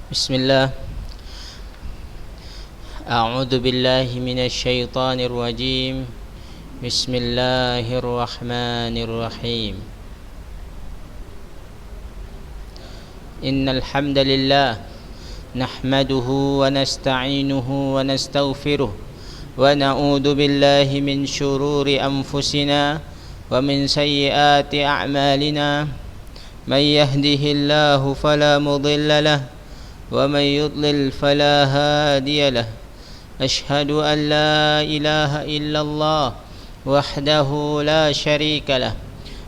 بسم الله. أعوذ بالله من الشيطان الرجيم. بسم الله الرحمن الرحيم. إن الحمد لله نحمده ونستعينه ونستغفره ونعوذ بالله من شرور أنفسنا ومن سيئات أعمالنا. من يهده الله فلا مضل له ومن يضلل فلا هادي له. أشهد أن لا إله إلا الله وحده لا شريك له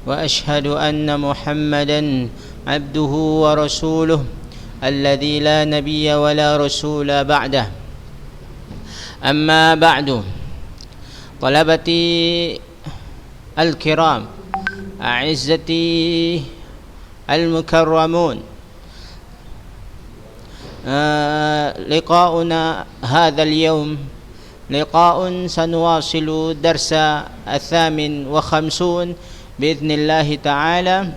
وأشهد أن محمدا عبده ورسوله الذي لا نبي ولا رسول بعده. أما بعد، طلبتي الكرام، أعزتي المكرمون، لقاؤنا هذا اليوم لقاء سنواصل درس 58 بإذن الله تعالى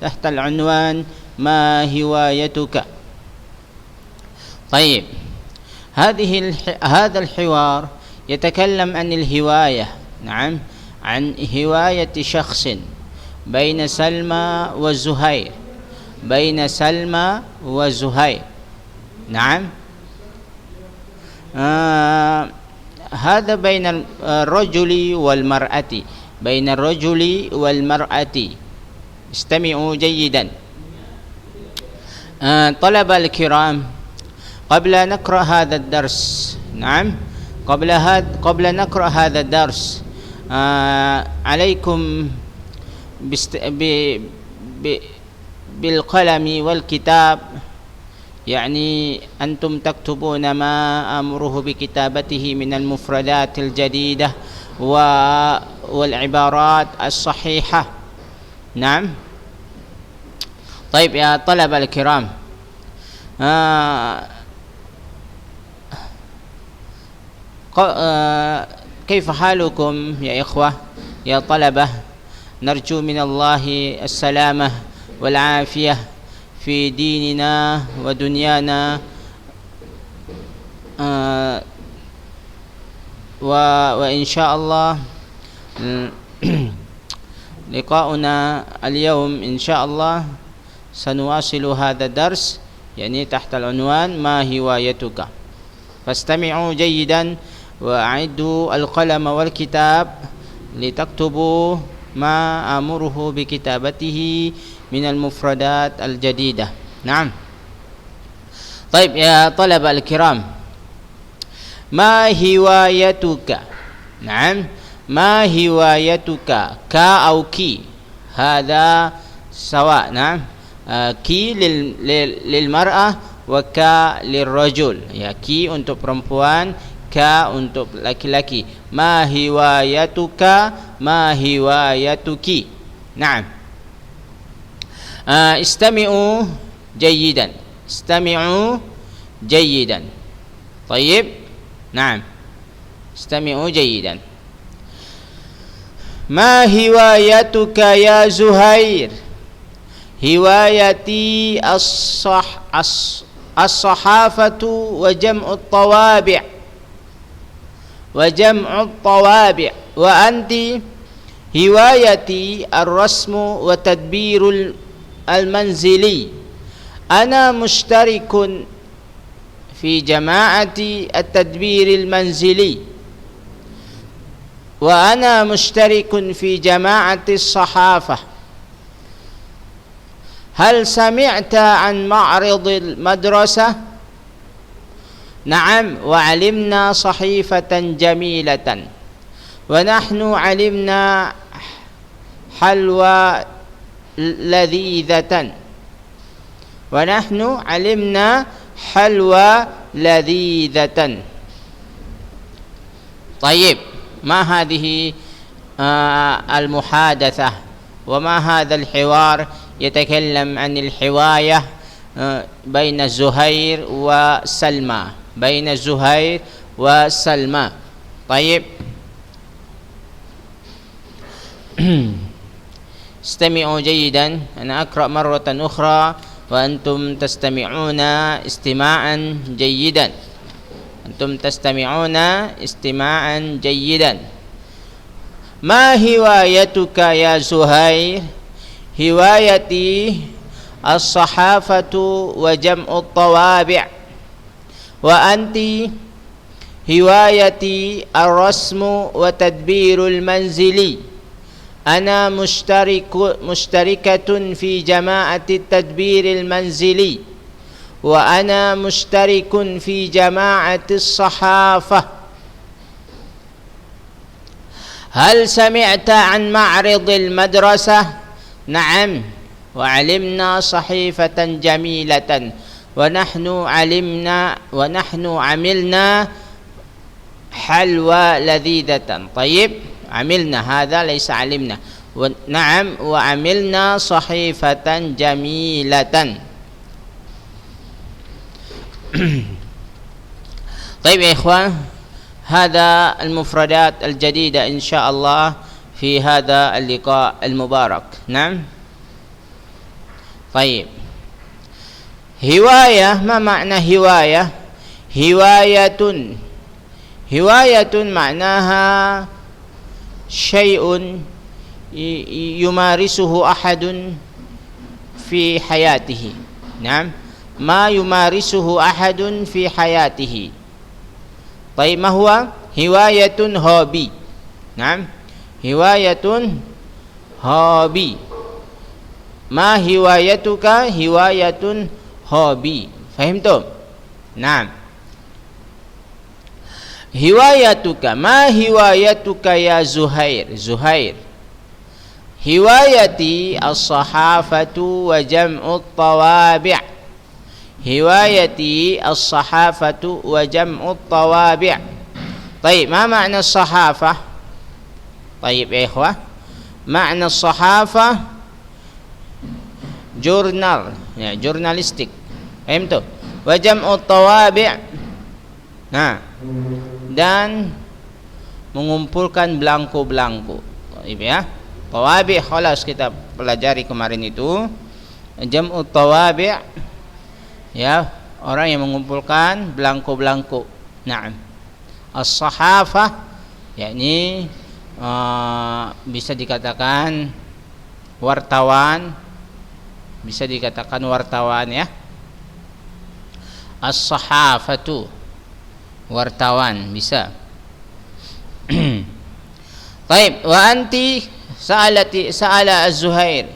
تحت العنوان ما هوايتك. طيب، هذا الحوار يتكلم عن الهواية، نعم، عن هواية شخص بين سلمى وزهير، نعم. هذا بين الرجل والمرأة. استمعوا جيدا. طلبة الكرام، قبل نقرأ هذا الدرس، نعم، قبل نقرأ هذا الدرس عليكم بالقلم والكتاب، يعني أنتم تكتبون ما أمره بكتابته من المفردات الجديدة والعبارات الصحيحة، نعم. طيب يا طلبة الكرام، كيف حالكم يا إخوة يا طلبة؟ نرجو من الله السلامة والعافية في ديننا ودنيانا، وإن شاء الله لقاؤنا اليوم إن شاء الله سنواصل هذا الدرس، يعني تحت العنوان ما هوايتك. فاستمعوا جيدا وأعدوا القلم والكتاب لتكتبوا ما أمره بكتابته من المفردات الجديدة، نعم. طيب يا طلبة الكرام، ما هوايتك؟ نعم، ما هوايتك؟ كا أو كي، هذا سواء، نعم. كي للمرأة وكا للرجل، ya ki untuk perempuan, ka untuk laki-laki. Ma hiwayatuka, ma hiwayatuki. Naam. استمعوا جيدا. طيب، نعم، استمعوا جيدا. ما هوايتك يا زهير؟ هوايتي الصحافة وجمع الطوابع. وأنت؟ هوايتي الرسم وتدبير المنزلي. أنا مشترك في جماعة التدبير المنزلي، وأنا مشترك في جماعة الصحافة. هل سمعت عن معرض المدرسة؟ نعم، وعلمنا صحيفة جميلة، ونحن علمنا حلوى لذيذة. طيب، ما هذه المحادثة وما هذا الحوار؟ يتكلم عن الحواية بين زهير وسلمى. طيب، استمعوا جيدا. أنا أقرأ مرة أخرى وأنتم تستمعون استماعا جيدا. أنتم تستمعون استماعا جيدا. ما هوايتك يا زهير؟ هوايتي الصحافة وجمع الطوابع. وأنت؟ هوايتي الرسم وتدبير المنزل. أنا مشتركة في جماعة التدبير المنزلي. وأنا مشترك في جماعة الصحافة. هل سمعت عن معرض المدرسة؟ نعم، وعلمنا صحيفة جميلة، ونحن عملنا حلوى لذيذة. طيب، عملنا هذا ليس علمنا. نعم، وعملنا صحيفة جميلة. طيب يا إخوان، هذا المفردات الجديدة إن شاء الله في هذا اللقاء المبارك. نعم. طيب، هواية، ما معنى هواية؟ هواية معناها شيء يمارسه أحد في حياته. نعم، ما يمارسه أحد في حياته. طيب، ما هو؟ هواية هوبي. نعم، هواية هوبي. ما هوايتك؟ هواية هوبي. فهمتم؟ نعم. هوايتك، ما هوايتك يا زهير؟ زهير: هوايتي الصحافة وجمع الطوابع. هوايتي الصحافة وجمع الطوابع. طيب، ما معنى الصحافة؟ طيب يا إخوة، معنى الصحافة jurnal, ya, jurnalistik. Faham? Wa jam'u tawabi'. Nah, dan mengumpulkan belangko-belangko. Ya. Tawabi' khalas kita pelajari kemarin itu. Jam'u tawabi', ya, orang yang mengumpulkan belangko-belangko. Naam. As-sahafah yakni bisa dikatakan wartawan, bisa dikatakan wartawan, ya. As-sahafatu, wartawan, bisa. Baik, wa anti sa'ala Az-Zuhair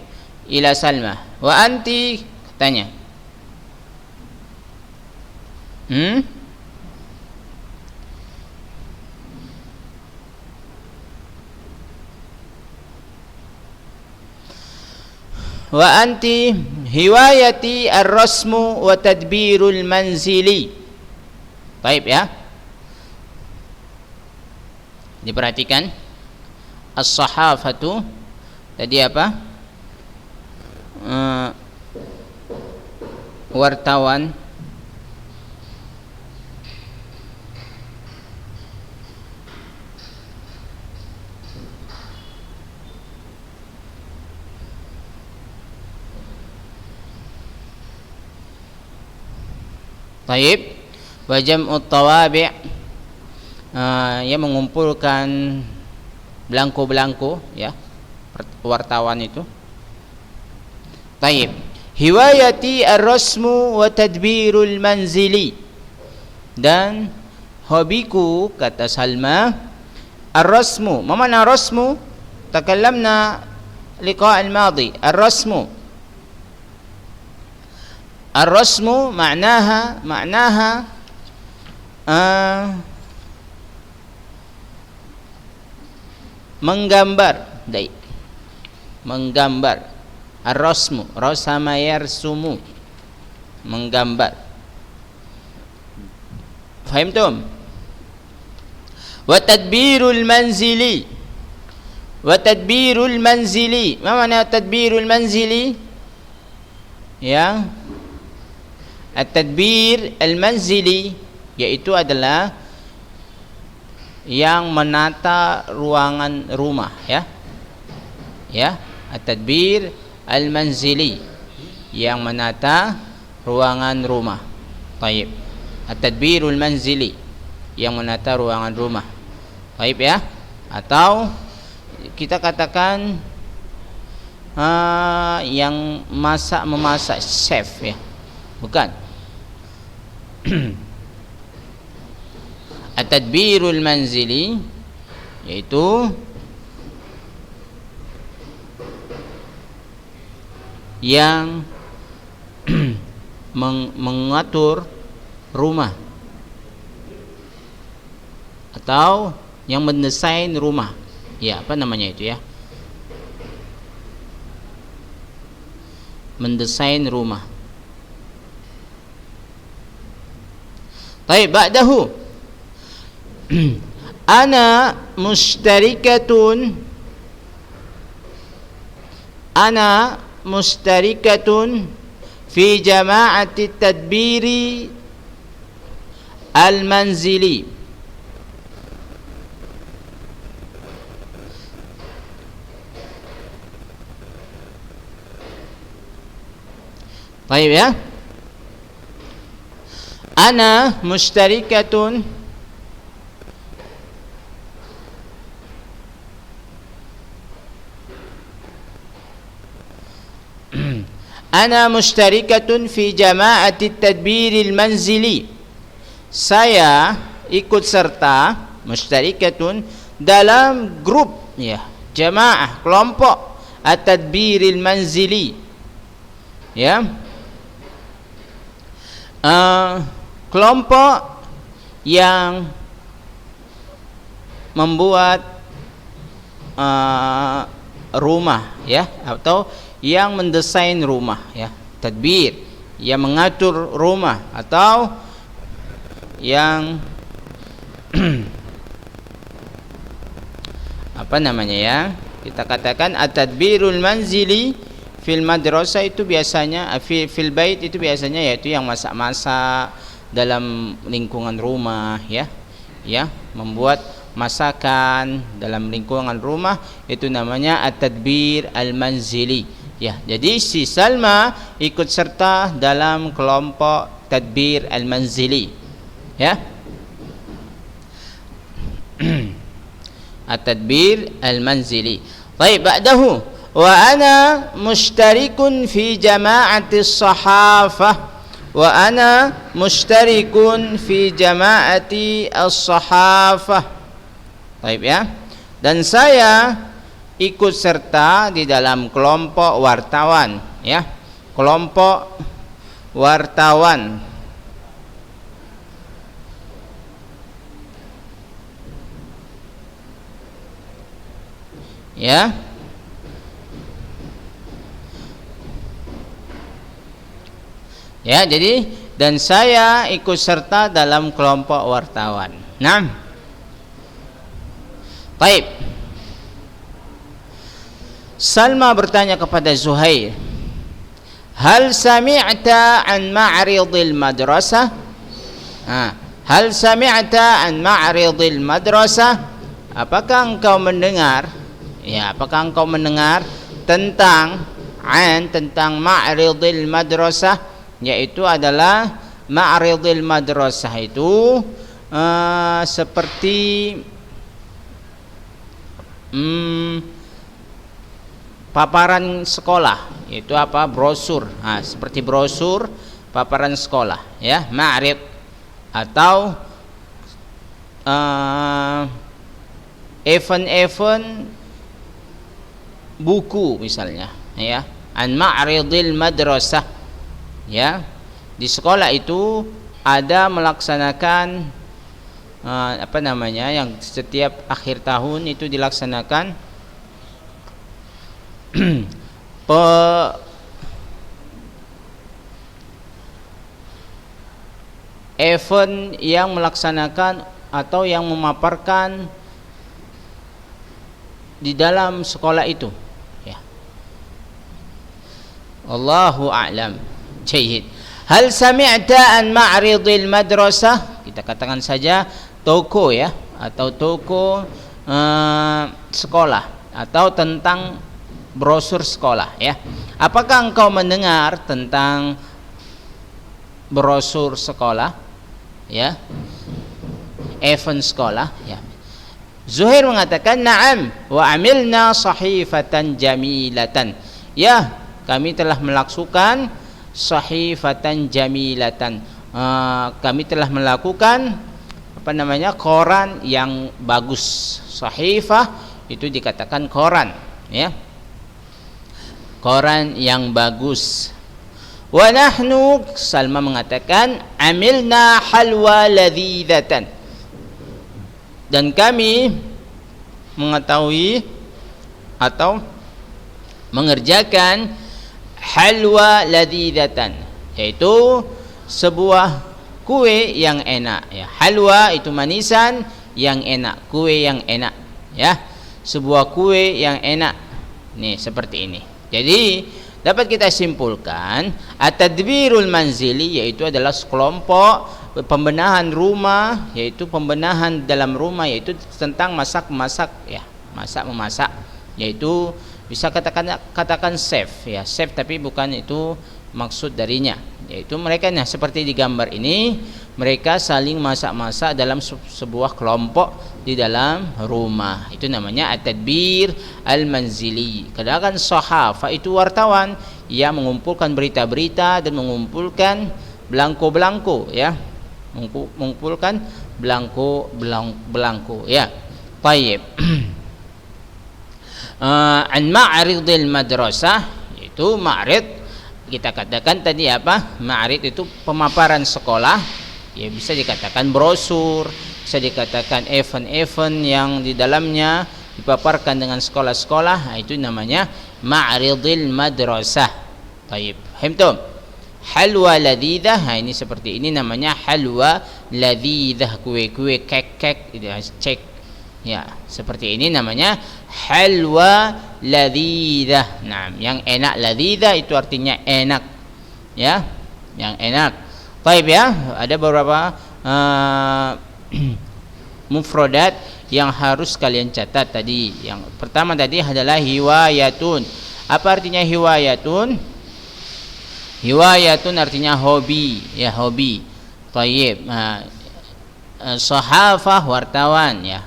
ila Salma. Wa anti, tanya. Wa anti hiwayati ar-rasmu wa tadbirul manzili. Baik, ya. Diperhatikan. As-sahafatu tadi apa? Wartawan. Taib. Wa jam'ut tawabi', yang mengumpulkan belangko-belangko, ya, wartawan itu. Taib. Hiwayati ar-rasmu wa tadbirul manzili. Dan hobiku, kata Salma, ar-rasmu. Ma mana rasmu? Takallamna liqa' al-madi. Ar-rasmu, ar-rasmu ma'naha menggambar. Baik. Menggambar. Ar-rasmu, rasama yarsumu, menggambar. Fahimtum? Wa tadbirul manzili. Wa tadbirul manzili. Ma mana tadbirul manzili? Ya. At-tadbir al-manzili yaitu adalah yang menata ruangan rumah, ya. Ya, at-tadbir al-manzili yang menata ruangan rumah. Taib. At-tadbirul manzili, yang menata ruangan rumah. Taib ya. Atau kita katakan yang memasak chef ya. Bukan. At-tadbirul manzili yaitu yang mengatur rumah atau yang mendesain rumah. Ya, apa namanya itu ya? Mendesain rumah. Baik, ba'dahu. Ana mustarikatun fi jama'ati tadbiri al-manzili. Baik ya. Ana mustarikatun fi jama'ati tadbiril manzili. Saya ikut serta, mustarikatun, dalam grup ya, jamaah, kelompok at-tadbiril manzili. Ya. Kelompok yang membuat rumah ya, atau yang mendesain rumah ya, tadbir, yang mengatur rumah, atau yang apa namanya ya, kita katakan at-tadbirul manzili fil madrasah itu biasanya, fil bait itu biasanya yaitu yang masak-masak dalam lingkungan rumah ya, membuat masakan dalam lingkungan rumah, itu namanya at-tadbir al-manzili ya. Jadi si Salma ikut serta dalam kelompok tadbir al-manzili ya. At-tadbir al-manzili. Baik, ba'dahu wa ana mushtarikun fi jama'ati as-sahafah, wa ana mushtarikun fi jama'ati as-sahafah. Baik ya. Dan saya ikut serta di dalam kelompok wartawan ya, kelompok wartawan ya. Ya, jadi dan saya ikut serta dalam kelompok wartawan. Nah, baik. Salma bertanya kepada Zuhair, hal sami'ta an ma'ridil madrasah? Hal sami'ta an ma'ridil madrasah? Apakah engkau mendengar? Ya, apakah engkau mendengar tentang ma'ridil madrasah? Yaitu adalah ma'ridil madrasah itu seperti paparan sekolah, itu apa, brosur, seperti brosur paparan sekolah ya, ma'rid, atau event-event buku misalnya ya, an ma'ridil madrasah ya. Di sekolah itu ada melaksanakan apa namanya, yang setiap akhir tahun itu dilaksanakan event yang melaksanakan atau yang memaparkan di dalam sekolah itu ya. Allahu a'lam. Jayyid. Hal sami'ta an ma'ridil madrasah? Kita katakan saja toko ya, atau toko sekolah, atau tentang brosur sekolah ya. Apakah engkau mendengar tentang brosur sekolah ya, event sekolah ya? Zuhair mengatakan na'am wa amilna sahifatan jamilatan. Ya, kami telah melakukan sahifatan jamilatan. Kami telah melakukan koran yang bagus. Sahifah itu dikatakan koran ya. Koran yang bagus. Wa nahnu, Salma mengatakan, amilna halwa ladzidatan. Dan kami mengetahui atau mengerjakan halwa ladzidatan, yaitu sebuah kue yang enak ya. Halwa itu manisan yang enak, kue yang enak ya. Sebuah kue yang enak. Nih seperti ini. Jadi dapat kita simpulkan at-tadbirul manzili yaitu adalah sekelompok pembenahan rumah, yaitu pembenahan dalam rumah, yaitu tentang masak-masak ya, masak-memasak, yaitu bisa katakan chef ya, chef tapi bukan itu maksud darinya, yaitu mereka nah seperti di gambar ini, mereka saling masak-masak dalam sebuah kelompok di dalam rumah. Itu namanya at-tadbir al-manzili. Kadang-kadang sahafa itu wartawan yang mengumpulkan berita-berita dan mengumpulkan belangko-belangko ya, mengumpulkan belangko ya. Tayyib. An ma'ridil madrasah, itu ma'rid kita katakan tadi apa? Ma'rid itu pemaparan sekolah ya, bisa dikatakan brosur, bisa dikatakan event-event yang di dalamnya dipaparkan dengan sekolah-sekolah. Nah, itu namanya ma'ridil madrasah. Tayyib. Fahimtum? Halwa ladidah, nah ini seperti ini namanya halwa ladidah, kue-kue, kek-kek, cek ya, seperti ini namanya halwa ladidah. Nah, yang enak, ladidah itu artinya enak ya, yang enak. Baik ya, ada beberapa mufradat yang harus kalian catat tadi. Yang pertama tadi adalah hiwayatun. Apa artinya hiwayatun? Hiwayatun artinya hobi ya, hobi. Tayyib. Sahafah wartawan ya.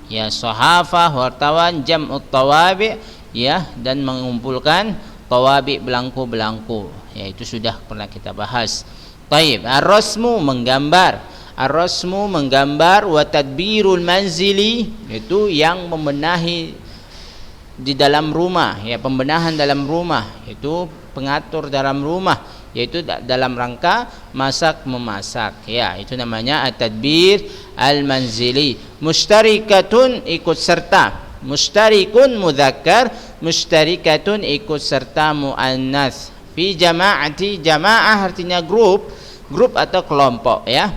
Ya, sahafah wartawan jam'ut tawabi ya, dan mengumpulkan tawabi, belangko-belangko. Ya, itu sudah pernah kita bahas. Tayyib. Ar-rasmu menggambar. Ar-rasmu menggambar, wa tadbirul manzili itu yang membenahi di dalam rumah ya, pembenahan dalam rumah, itu pengatur dalam rumah, yaitu dalam rangka masak memasak ya, itu namanya at-tadbir al-manzili. Mustarikatun ikut serta, mustarikun mudzakkar, mustarikatun ikut serta muannas. Fi jama'ati, jamaah artinya grup atau kelompok ya.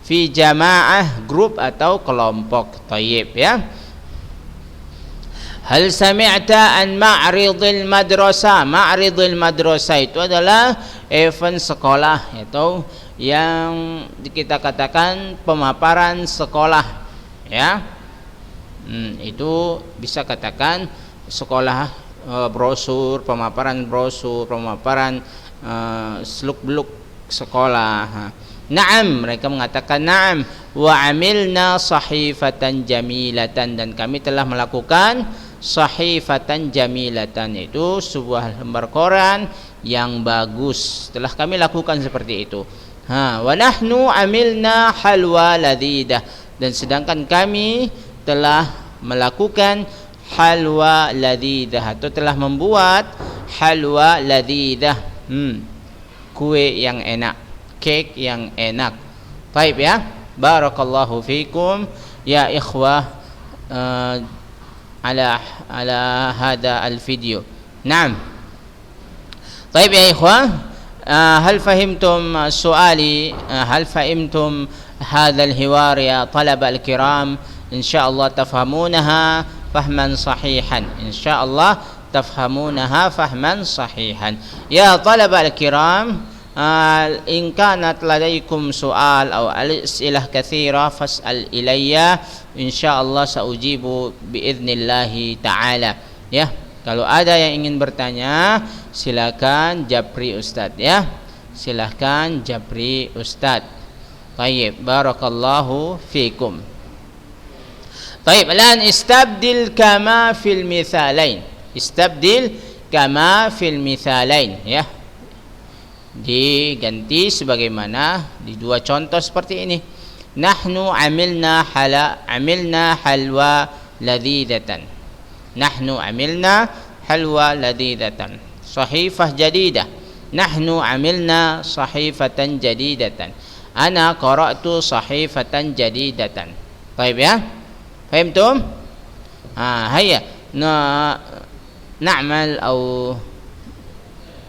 Fi jamaah, grup atau kelompok. Tayyib ya. Hal sami'ta an ma'ridil madrasah. Ma'ridil madrasah itu adalah event sekolah, atau yang kita katakan pemaparan sekolah ya. Itu bisa katakan sekolah, brosur, pemaparan seluk-beluk sekolah. Naam, mereka mengatakan naam, wa amilna sahifatan jamilatan, dan kami telah melakukan sahifatan jamilatan, itu sebuah lembar koran yang bagus, telah kami lakukan seperti itu. Wa nahnu amilna halwa ladidah, dan sedangkan kami telah melakukan halwa ladidah, atau telah membuat halwa ladidah, kue yang enak, kek yang enak. Baik ya, barakallahu fikum ya ikhwah ala hada al-video. Naam. Baik ya ikhwah, hal fahimtum suali, hal fahimtum hada al-hiwar ya talaba al-kiram? Insyaallah tafhamunaha fahman sahihan, insyaallah tafhamunaha fahman sahihan. Ya talaba al-kiram, إن كانت لديكم سؤال أو أسئلة كثيرة فاسأل إلي إن شاء الله سأجيب بإذن الله تعالى. Ya, Kalau ada yang ingin bertanya, silakan japri Ustadz ya. Silakan japri Ustadz. Baik, barakallahu fikum. Baik, الآن istabdil kama fil mithalain. Istabdil kama fil mithalain ya. Diganti sebagaimana di dua contoh seperti ini. Nahnu amilna halwa ladhidatan. Nahnu amilna halwa ladhidatan. Sahifah jadidah. Nahnu amilna sahifatan jadidatan. Ana qara'tu sahifatan jadidatan. Baik ya? Fahimtum? Hayya na'mal atau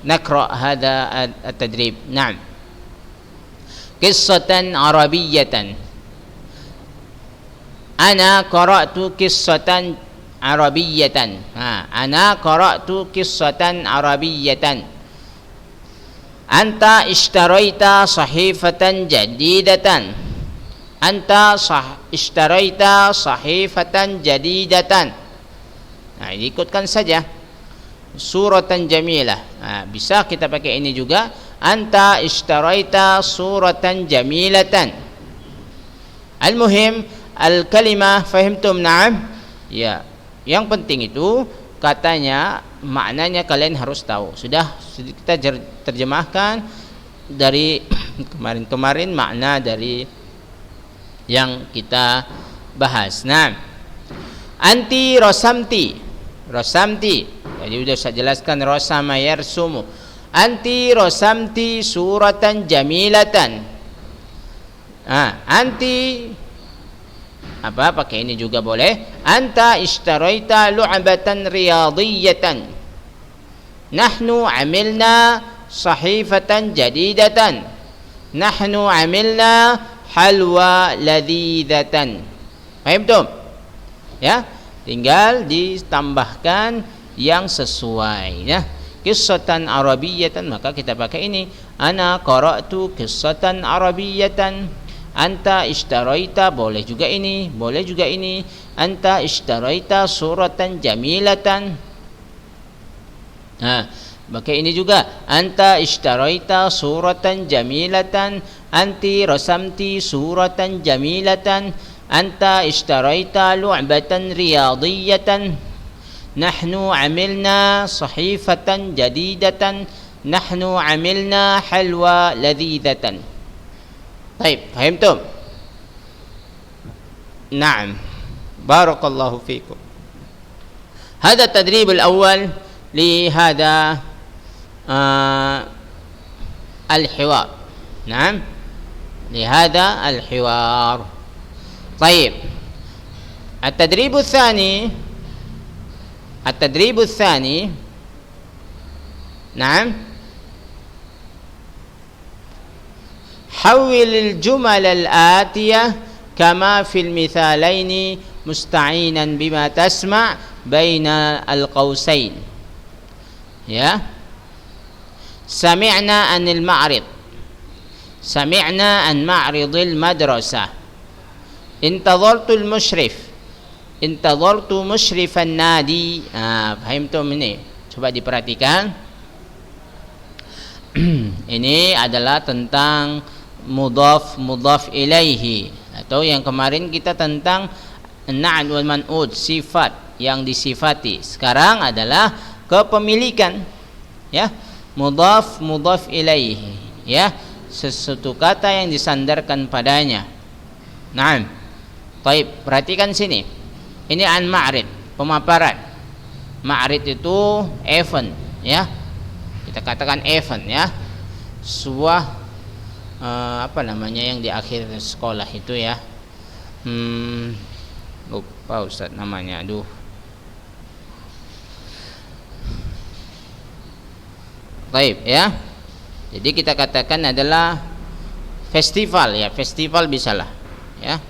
نقرأ هذا التدريب. نعم. قصة عربية. أنا قرأت قصة عربية. أنا قرأت قصة عربية. أنت اشتريت صحيفة جديدة. أنت اشتريت صحيفة جديدة. Nah, ikutkan saja. Suratan jamilah. Bisa kita pakai ini juga. Anta ishtaraita suratan jamilatan. Al-muhim al-kalimah fahimtum na'am? Ya. Yang penting itu katanya, maknanya kalian harus tahu. Sudah kita terjemahkan dari kemarin-kemarin makna dari yang kita bahas. Nah, anti rosamti. Rosamti, jadi sudah saya jelaskan rosama yarsumu. Anti rosamti suratan jamilatan. Anti apa pakai ini juga boleh. Anta ishtaraita lu'batan riyadiyatan. Nahnu amilna sahifatan jadidatan. Nahnu amilna halwa ladhidatan. Fahimtum? Ya, tinggal ditambahkan yang sesuai ya. Qissatan arabiyatan, maka kita pakai ini. Ana qara'tu qissatan arabiyatan. Anta ishtaraita, boleh juga ini, boleh juga ini. Anta ishtaraita suratan jamilatan. Pakai ini juga. Anta ishtaraita suratan jamilatan. Anti rasamti suratan jamilatan. Anta ishtaraita lu'batan riyadiyatan. Nahnu amilna sahifatan jadidatan. Nahnu amilna halwa ladhidatan. Baik, fahimtum? Naam. Barakallahu fikum. Hada tadrib al-awwal li hada al-hiwar. Naam. Li hada al-hiwar. طيب التدريب الثاني نعم حول الجمل الآتية كما في المثالين مستعينا بما تسمع بين القوسين يا سمعنا عن المعرض سمعنا عن معرض المدرسة Intadhartul musyrif. Intadhartu musyrifan nadi. Fahimtum ini? Coba diperhatikan. Ini adalah tentang mudhaf ilaihi, atau yang kemarin kita tentang na'at wal man'ud, sifat yang disifati. Sekarang adalah kepemilikan ya. Mudhaf ilaihi ya, sesuatu kata yang disandarkan padanya. Naam. Baik, perhatikan sini. Ini an ma'rid, pemaparan. Ma'rid itu event ya. Kita katakan event ya. Sebuah apa namanya yang di akhir sekolah itu ya. Lupa Ustaz namanya. Aduh. Baik ya. Jadi kita katakan adalah festival ya, festival bisalah ya.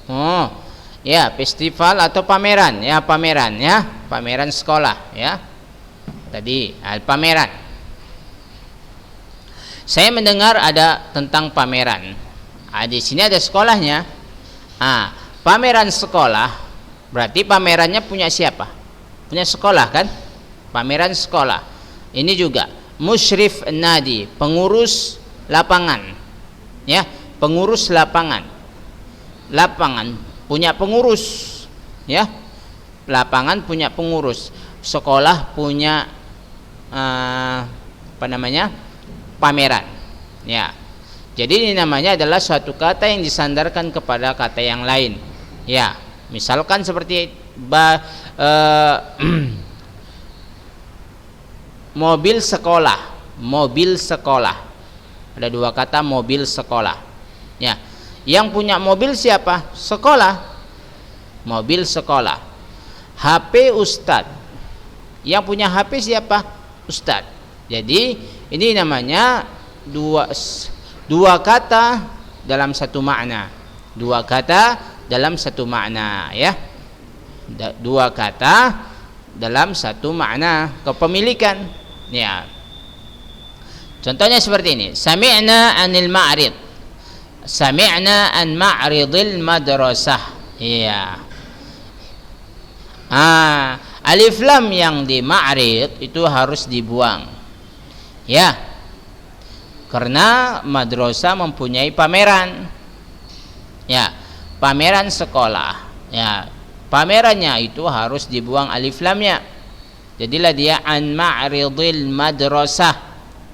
Oh, ya festival atau pameran ya, pameran ya, pameran sekolah ya. Tadi pameran. Saya mendengar ada tentang pameran. Di sini ada sekolahnya. Pameran sekolah, berarti pamerannya punya siapa? Punya sekolah kan? Pameran sekolah. Ini juga musyrif nadi, pengurus lapangan. Ya, pengurus lapangan. Lapangan punya pengurus. Ya. Lapangan punya pengurus. Sekolah punya pameran. Ya. Jadi ini namanya adalah suatu kata yang disandarkan kepada kata yang lain. Ya, misalkan seperti mobil sekolah. Mobil sekolah. Ada dua kata mobil sekolah. Ya. Yang punya mobil siapa? Sekolah. Mobil sekolah. HP Ustadz. Yang punya HP siapa? Ustadz. Jadi ini namanya dua kata dalam satu makna. Dua kata dalam satu makna, ya. Dua kata dalam satu makna kepemilikan. Ya. Contohnya seperti ini. Sami'na anil ma'rid. Sami'na an ma'ridil madrasah. Ya. Alif lam yang di ma'rid itu harus dibuang. Ya. Karena madrasah mempunyai pameran. Ya, pameran sekolah. Ya, pamerannya itu harus dibuang alif lamnya. Jadilah dia an ma'ridil madrasah.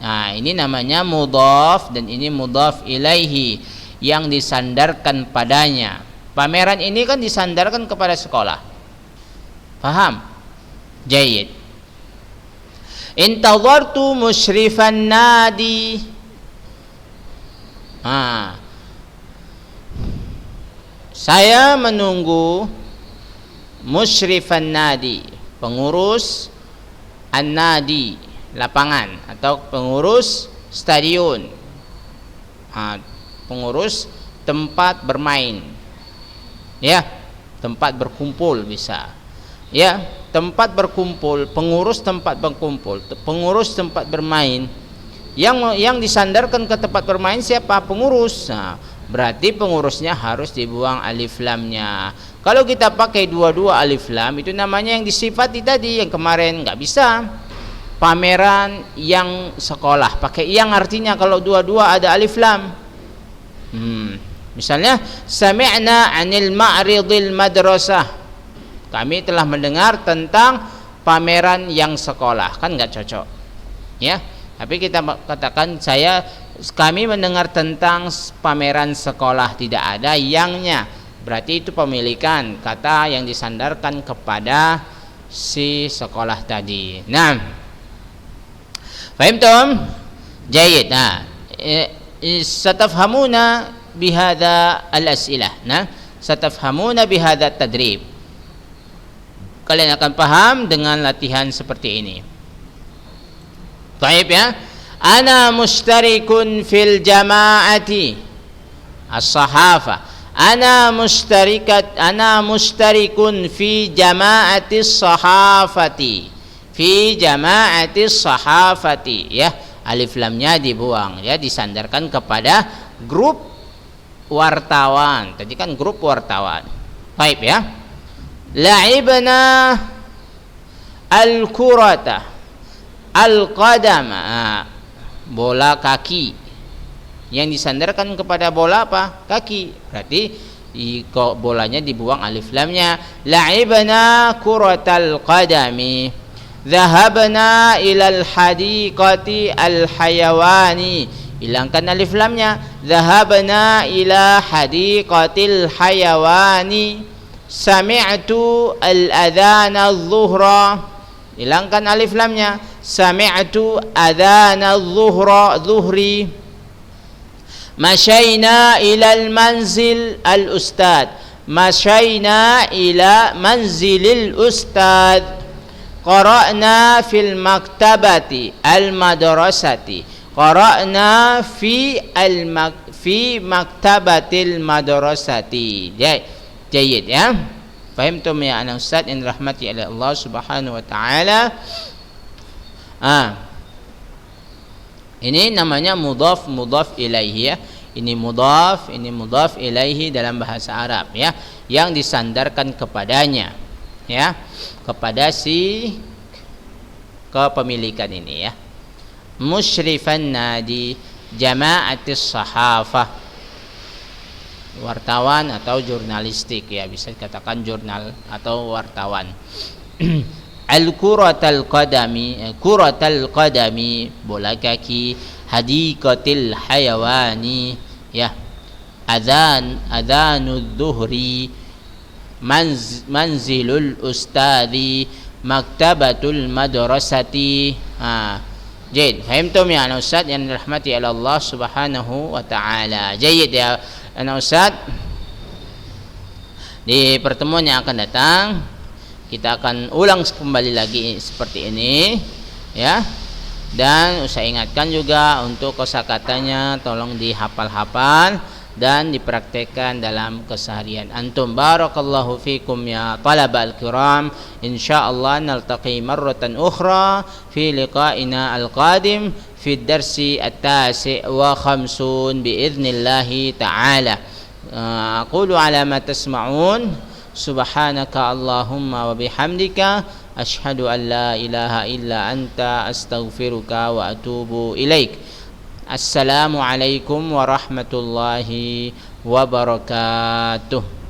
Nah, ini namanya mudhaf dan ini mudhaf ilaihi yang disandarkan padanya. Pameran ini kan disandarkan kepada sekolah. Paham? Jayyid. Intadhartu musyrifan nadi. Saya menunggu musyrifan nadi, pengurus an-nadi, lapangan atau pengurus stadion, pengurus tempat bermain, ya, tempat berkumpul bisa, ya, tempat berkumpul, pengurus tempat berkumpul, pengurus tempat bermain. Yang disandarkan ke tempat bermain siapa? Pengurus. Berarti pengurusnya harus dibuang alif lamnya. Kalau kita pakai dua-dua alif lam, itu namanya yang disifati tadi yang kemarin nggak bisa. Pameran yang sekolah pakai yang artinya kalau dua-dua ada alif lam. Misalnya sami'na anil ma'ridil madrasah. Kami telah mendengar tentang pameran yang sekolah, kan nggak cocok, ya. Tapi kita katakan kami mendengar tentang pameran sekolah, tidak ada yangnya. Berarti itu pemilikan kata yang disandarkan kepada si sekolah tadi. Nah, fahimtum? Jayyid. Nah, satafhamuna bihadza al-as'ilah. Nah, satafhamuna bihadza tadrib. Kalian akan paham dengan latihan seperti ini. Baik, ya. Ana mustarikun fil jama'ati as-sahafa. Ana mustarikun fi jama'ati as-sahafati. Fi jama'ati as-sahafati, ya. Alif lamnya dibuang, ya, disandarkan kepada grup wartawan. Tadi kan grup wartawan. Baik, ya. La'ibna al-kurata al-qadama, bola kaki. Yang disandarkan kepada bola apa? Kaki. Berarti bolanya dibuang alif lamnya. La'ibna kuratal qadami. Dhahabna ilal hadiqati al-hayawani. Hilangkan alif lamnya. Dhahabna ila hadiqatil hayawani. Sami'tu al-adhana adh-dhuhra. Hilangkan alif lamnya. Sami'tu adhana adh-dhuhri. Masyaina ilal manzil al-ustad. Masyaina ila manzilil ustad. Qara'na fil maktabati al-madrasati. Qara'na fi maktabatil madrasati. Jayyid, ya. Fahimtum ya anak ustaz yang dirahmati oleh Allah Subhanahu wa taala? Ini namanya mudhaf ilaihi ya. Ini mudhaf ilaihi dalam bahasa Arab ya, yang disandarkan kepadanya ya, kepada si kepemilikan ini ya. Musyrifan nadi jama'atis sahafah, wartawan atau jurnalistik ya, bisa dikatakan jurnal atau wartawan. Al-kuratal qadami bola kaki, hadikatil hayawani ya, adzaanud dhuhri, manzilul ustadi, maktabatul madrasati. Jayyid, fahimtum ya anak ustaz yang dirahmati Allah subhanahu wa ta'ala. Jayyid ya anak ustaz, di pertemuan yang akan datang kita akan ulang kembali lagi seperti ini ya. Dan saya ingatkan juga untuk kosakatanya tolong dihafal-hafal dan dipraktekkan dalam keseharian antum. Barakallahu fikum ya talabal kiram. Insyaallah naltaqi marratan ukhra fi liqa'ina al-qadim fi ad-darsi at-tasi' wa khamsun biidznillah ta'ala. Aqulu ala ma tasma'un. Subhanaka Allahumma wa bihamdika asyhadu an la ilaha illa anta astaghfiruka wa atubu ilaik. Assalamualaikum warahmatullahi wabarakatuh.